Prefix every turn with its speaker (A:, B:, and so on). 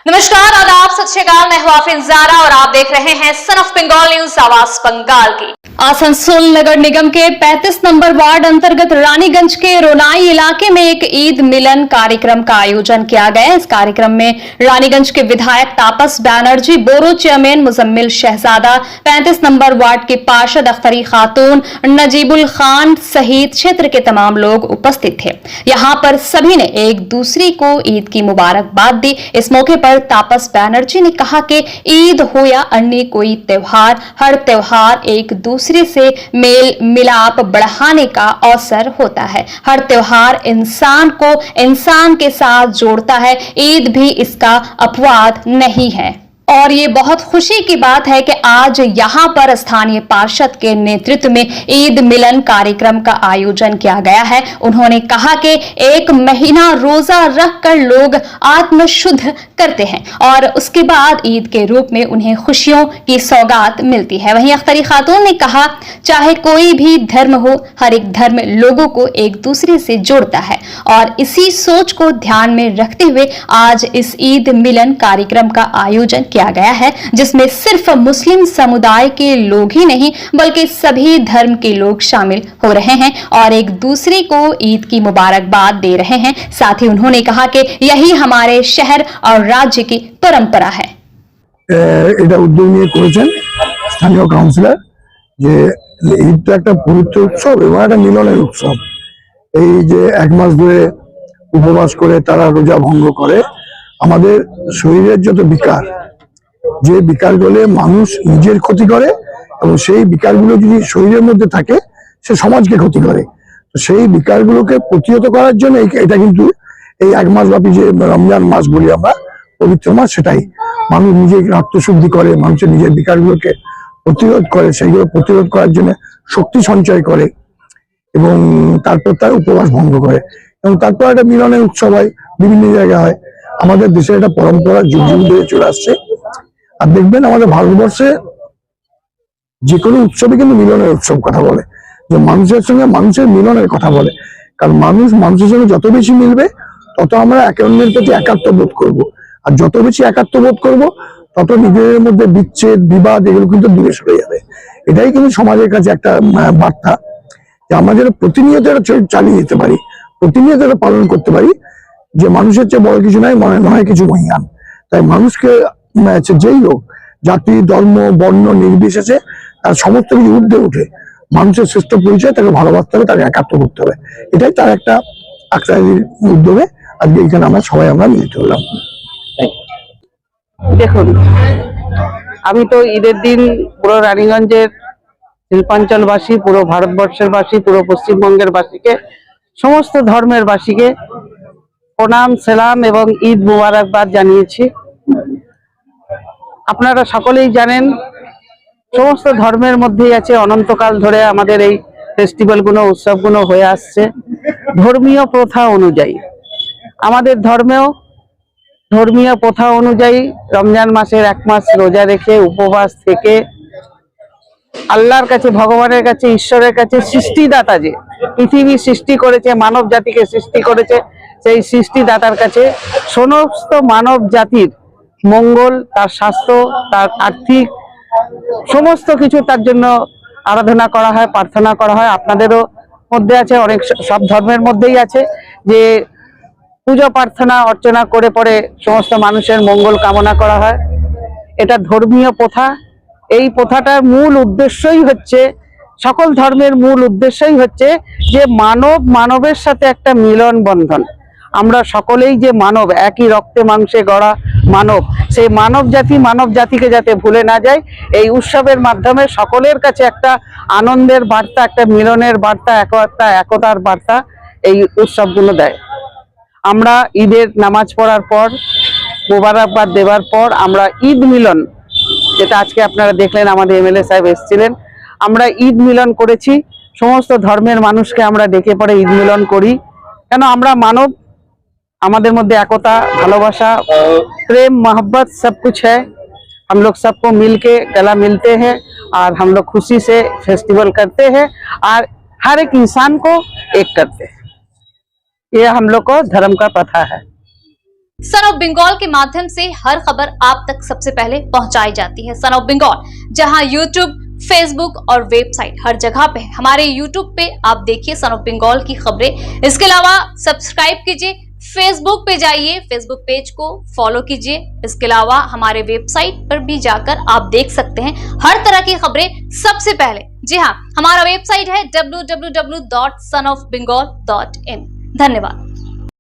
A: नमस्कार, आदाब, सत श्री अकाल। मैं हूं आफरीन ज़ारा और आप देख रहे हैं सन ऑफ बंगाल न्यूज, आवाज बंगाल की। आसनसोल नगर निगम के 35 नंबर वार्ड अंतर्गत रानीगंज के रोनाई इलाके में एक ईद मिलन कार्यक्रम का आयोजन किया गया। इस कार्यक्रम में रानीगंज के विधायक तापस बैनर्जी, बोरो चेयरमैन मुजम्मिल शहजादा, 35 नंबर वार्ड के पार्षद अख्तरी खातून, नजीबुल खान सहित क्षेत्र के तमाम लोग उपस्थित थे। यहाँ पर सभी ने एक दूसरे को ईद की मुबारकबाद दी। इस मौके पर तापस बैनर्जी ने कहा कि ईद हो या अन्य कोई त्योहार, हर त्योहार एक दूसरे से मेल मिलाप बढ़ाने का अवसर होता है। हर त्योहार इंसान को इंसान के साथ जोड़ता है। ईद भी इसका अपवाद नहीं है और ये बहुत खुशी की बात है कि आज यहाँ पर स्थानीय पार्षद के नेतृत्व में ईद मिलन कार्यक्रम का आयोजन किया गया है। उन्होंने कहा कि एक महीना रोजा रखकर लोग आत्मशुद्ध करते हैं और उसके बाद ईद के रूप में उन्हें खुशियों की सौगात मिलती है। वहीं अख्तरी खातून ने कहा, चाहे कोई भी धर्म हो, हर एक धर्म लोगों को एक दूसरे से जोड़ता है और इसी सोच को ध्यान में रखते हुए आज इस ईद मिलन कार्यक्रम का आयोजन किया गया है, जिसमें सिर्फ मुस्लिम समुदाय के लोग ही नहीं बल्कि सभी धर्म के लोग शामिल हो रहे हैं और एक दूसरे को ईद की मुबारकबाद दे रहे हैं। साथ ही उन्होंने कहा कि यही हमारे शहर और राज्य की परंपरा है।
B: এটা উদ্যোগ নিয়ে করেছেন স্থানীয় কাউন্সিলর যে ঈদটা একটা পবিত্র উৎসব এবং একটা মিলনের উৎসব। এই যে এক মাস ধরে উপবাস করে তারা রোজা ভঙ্গ করে, আমাদের শরীরের যত বিকার, যে বিকারগুলো মানুষ নিজের ক্ষতি করে এবং সেই বিকারগুলো যদি শরীরের মধ্যে থাকে সে সমাজকে ক্ষতি করে। তো সেই বিকারগুলোকে প্রতিহত করার জন্য এটা কিন্তু এই এক মাস ব্যাপী যে রমজান মাস বলি আমরা, পবিত্র মাস, সেটাই মানুষ নিজেকে আত্মশুদ্ধি করে, মানুষের নিজের বিকারগুলোকে প্রতিরোধ করে, সেইগুলো প্রতিরোধ করার জন্য শক্তি সঞ্চয় করে এবং তারপর তার উপবাস ভঙ্গ করে এবং তারপর একটা মিলনের উৎসব হয়, বিভিন্ন জায়গায় হয়। আমাদের দেশের একটা পরম্পরা যুগ যুগ ধরে চলে আসছে। আর দেখবেন আমাদের ভারতবর্ষে যে কোনো উৎসবে কিন্তু মিলনের উৎসব কথা বলে, যে মানুষের সঙ্গে মানুষের মিলনের কথা বলে। কারণ মানুষ মানুষের সঙ্গে যত বেশি মিলবে তত আমরা একে অন্যের প্রতি একাত্ম বোধ করবো, আর যত বেশি একাত্ম বোধ করবো তত নিজেদের মধ্যে বিচ্ছেদ বিবাদ এগুলো কিন্তু দূরে সরে যাবে। এটাই কিন্তু সমাজের কাছে একটা বার্তা যে আমরা যেন প্রতিনিয়ত চালিয়ে যেতে পারি, প্রতিনিয়ত পালন করতে পারি যে মানুষের চেয়ে বড় কিছু নাই, মনে নয় কিছু মহিয়ান। তাই মানুষকে যেই হোক, জাতি ধর্ম বর্ণ নির্বিশেষে তার সমস্ত কিছু ঊর্ধ্বে উঠে মানুষের শ্রেষ্ঠ পরিচয়, তাকে ভালোবাসতে হবে, তাকে একাত্ম করতে হবে। এটাই তার একটা উদ্যোগে আজকে এখানে আমরা সবাই মিলিত হলাম।
C: দেখুন, আমি তো ঈদের দিন পুরো রানীগঞ্জের শিল্পাঞ্চলবাসী, পুরো ভারতবর্ষের বাসী, পুরো পশ্চিমবঙ্গের বাসীকে, সমস্ত ধর্মের বাসীকে প্রণাম সালাম এবং ঈদ মুবারকবাদ জানিয়েছি। আপনারা সকলেই জানেন সমস্ত ধর্মের মধ্যেই আছে, অনন্তকাল ধরে আমাদের এই ফেস্টিভ্যালগুলো, উৎসবগুলো হয়ে আসছে ধর্মীয় প্রথা অনুযায়ী। আমাদের ধর্মেও ধর্মীয় প্রথা অনুযায়ী রমজান মাসের এক মাস রোজা রেখে উপবাস থেকে আল্লাহর কাছে, ভগবানের কাছে, ঈশ্বরের কাছে, সৃষ্টিদাতা যে পৃথিবী সৃষ্টি করেছে, মানব জাতিকে সৃষ্টি করেছে, সেই সৃষ্টিদাতার কাছে সমস্ত মানব জাতির মঙ্গল, তার স্বাস্থ্য, তার আর্থিক সমস্ত কিছু তার জন্য আরাধনা করা হয়, প্রার্থনা করা হয়। আপনাদেরও মধ্যে আছে, অনেক সব ধর্মের মধ্যেই আছে যে পুজো প্রার্থনা অর্চনা করে পরে সমস্ত মানুষের মঙ্গল কামনা করা হয়। এটা ধর্মীয় প্রথা। এই প্রথাটার মূল উদ্দেশ্যই হচ্ছে, সকল ধর্মের মূল উদ্দেশ্যই হচ্ছে যে মানবের সাথে একটা মিলন বন্ধন। আমরা সকলেই যে মানব, একই রক্তে মাংসে গড়া মানব, সেই মানব জাতিকে যাতে ভুলে না যায়, এই উৎসবের মাধ্যমে সকলের কাছে একটা আনন্দের বার্তা, একটা মিলনের বার্তা, একতার বার্তা এই উৎসবগুলো দেয়। আমরা ঈদের নামাজ পড়ার পর, মোবারকবাদ দেওয়ার পর আমরা ঈদ মিলন, যেটা আজকে আপনারা দেখলেন আমাদের এমএলএ সাহেব এসেছিলেন, আমরা ঈদ মিলন করেছি। সমস্ত ধর্মের মানুষকে আমরা ডেকে পড়ে ঈদ মিলন করি। কেন? আমরা মানব, हमारे मध्य एकता, भालोबासा, प्रेम, मोहब्बत सब कुछ है। हम लोग सबको मिल के गला मिलते हैं और हम लोग खुशी से फेस्टिवल करते हैं और हर एक इंसान को एक करते हैं। ये हम लोग को धर्म का प्रथा है।
A: सन ऑफ बंगाल के माध्यम से हर खबर आप तक सबसे पहले पहुंचाई जाती है। सन ऑफ बंगाल जहां यूट्यूब, फेसबुक और वेबसाइट हर जगह पे है। हमारे यूट्यूब पे आप देखिए सन ऑफ बंगाल की खबरें। इसके अलावा सब्सक्राइब कीजिए, फेसबुक पे जाइए, फेसबुक पेज को फॉलो कीजिए। इसके अलावा हमारे वेबसाइट पर भी जाकर आप देख सकते हैं हर तरह की खबरें सबसे पहले। जी हाँ, हमारा वेबसाइट है www.sonofbengal.in। धन्यवाद।